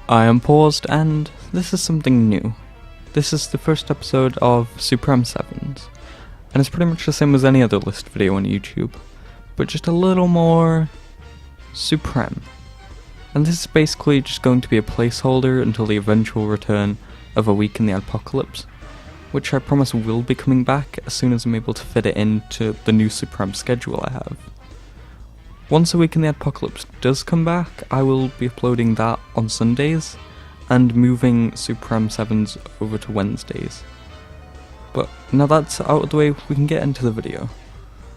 I am paused, and this is something new. This is the first episode of Suprem 7s, and it's pretty much the same as any other list video on YouTube, but just a little more Suprem. And this is basically just going to be a placeholder until the eventual return of A Week in the Apocalypse, which I promise will be coming back as soon as I'm able to fit it into the new Suprem schedule I have. Once A Week in the Apocalypse does come back, I will be uploading that on Sundays, and moving Suprem 7s over to Wednesdays. But now that's out of the way, we can get into the video.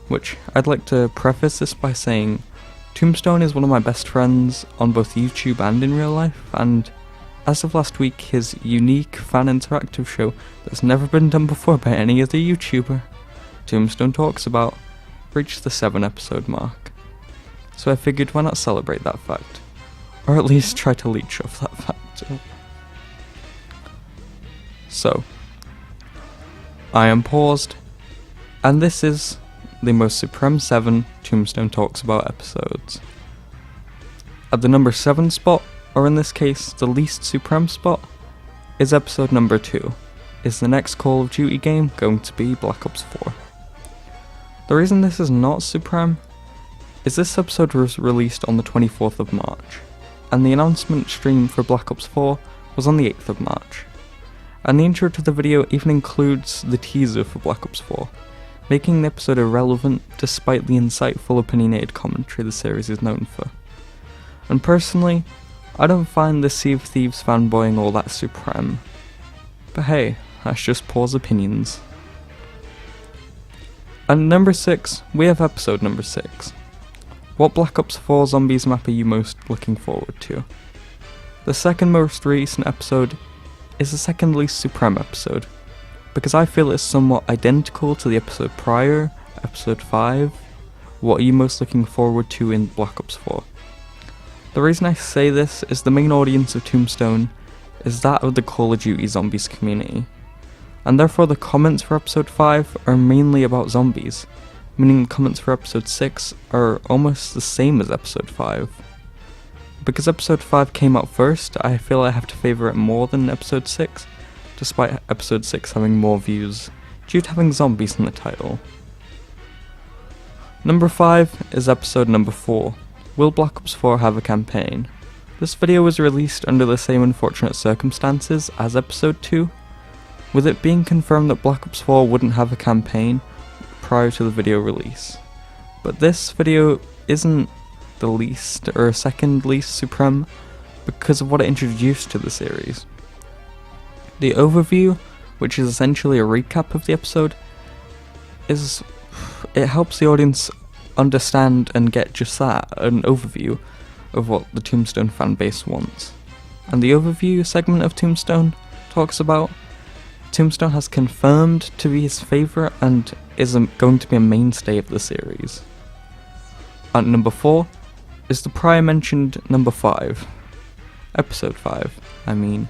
Which, I'd like to preface this by saying, Tombstone is one of my best friends on both YouTube and in real life, and as of last week, his unique fan interactive show that's never been done before by any other YouTuber, Tombstone Talks About, reached the 7-episode mark. So I figured, why not celebrate that fact? Or at least try to leech off that fact. So, I am paused, and this is the most Suprem 7 Tombstone Talks About episodes. At the number 7 spot, or in this case, the least Suprem spot, is episode number 2. Is the next Call of Duty game going to be Black Ops 4? The reason this is not Suprem is this episode was released on the 24th of March, and the announcement stream for Black Ops 4 was on the 8th of March. And the intro to the video even includes the teaser for Black Ops 4, making the episode irrelevant despite the insightful opinionated commentary the series is known for. And personally, I don't find the Sea of Thieves fanboying all that Suprem. But hey, that's just Paul's opinions. At number 6, we have episode number 6. What Black Ops 4 Zombies map are you most looking forward to? The second most recent episode is the second least Suprem episode, because I feel it's somewhat identical to the episode prior, episode 5, what are you most looking forward to in Black Ops 4? The reason I say this is the main audience of Tombstone is that of the Call of Duty Zombies community, and therefore the comments for episode 5 are mainly about zombies, meaning the comments for episode 6 are almost the same as episode 5. Because episode 5 came out first, I feel I have to favour it more than episode 6, despite episode 6 having more views, due to having zombies in the title. Number 5 is episode number 4. Will Black Ops 4 have a campaign? This video was released under the same unfortunate circumstances as episode 2, with it being confirmed that Black Ops 4 wouldn't have a campaign prior to the video release. But this video isn't the least or second least Suprem because of what it introduced to the series. The overview, which is essentially a recap of the episode, it helps the audience understand and get just that, an overview of what the Tombstone fanbase wants. And the overview segment of Tombstone talks about Tombstone has confirmed to be his favourite and is going to be a mainstay of the series. At number 4 is the prior mentioned number 5. Episode 5, I mean.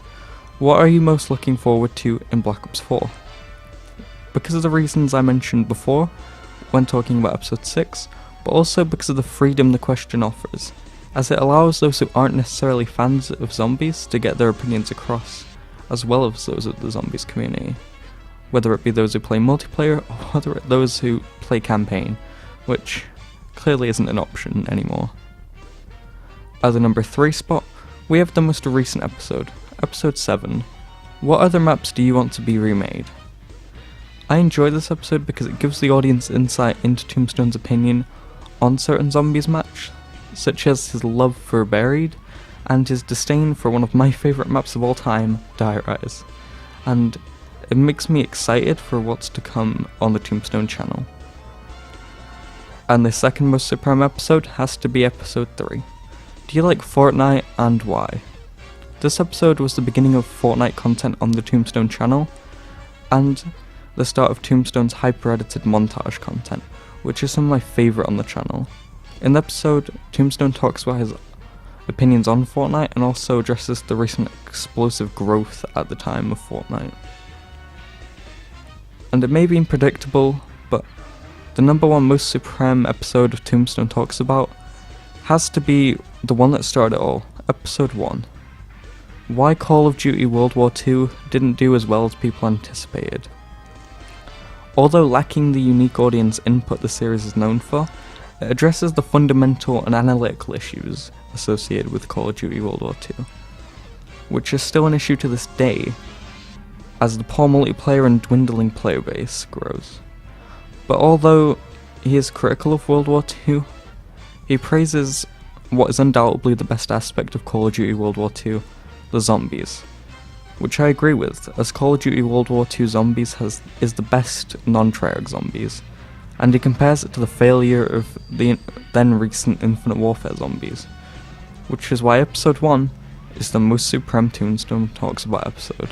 What are you most looking forward to in Black Ops 4? Because of the reasons I mentioned before when talking about episode 6, but also because of the freedom the question offers, as it allows those who aren't necessarily fans of zombies to get their opinions across, as well as those of the zombies community, whether it be those who play multiplayer or whether it those who play campaign, which clearly isn't an option anymore. At the number 3 spot, we have the most recent episode, episode 7. What other maps do you want to be remade? I enjoy this episode because it gives the audience insight into Tombstone's opinion on certain zombies maps, such as his love for Buried, and his disdain for one of my favourite maps of all time, Die Rise, and it makes me excited for what's to come on the Tombstone channel. And the second most Supreme episode has to be episode 3. Do you like Fortnite and why? This episode was the beginning of Fortnite content on the Tombstone channel, and the start of Tombstone's hyper-edited montage content, which is some of my favourite on the channel. In the episode, Tombstone talks about his opinions on Fortnite and also addresses the recent explosive growth at the time of Fortnite. And it may be predictable, but the number 1 most Supreme episode of Tombstone Talks About has to be the one that started it all, episode 1. why Call of Duty World War II didn't do as well as people anticipated. Although lacking the unique audience input the series is known for, it addresses the fundamental and analytical issues associated with Call of Duty World War II, which is still an issue to this day, as the poor multiplayer and dwindling player base grows. But although he is critical of World War II, he praises what is undoubtedly the best aspect of Call of Duty World War II, the zombies, which I agree with, as Call of Duty World War II Zombies is the best non-Treyarch zombies, and he compares it to the failure of the then recent Infinite Warfare zombies, which is why episode 1 is the most Suprem Tombstone talks about episode.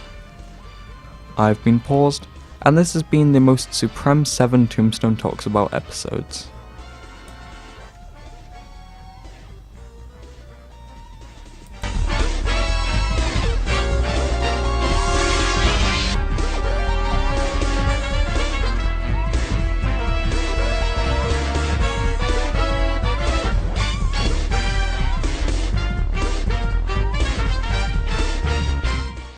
I've been paused, and this has been the most Suprem 7 Tombstone talks about episodes.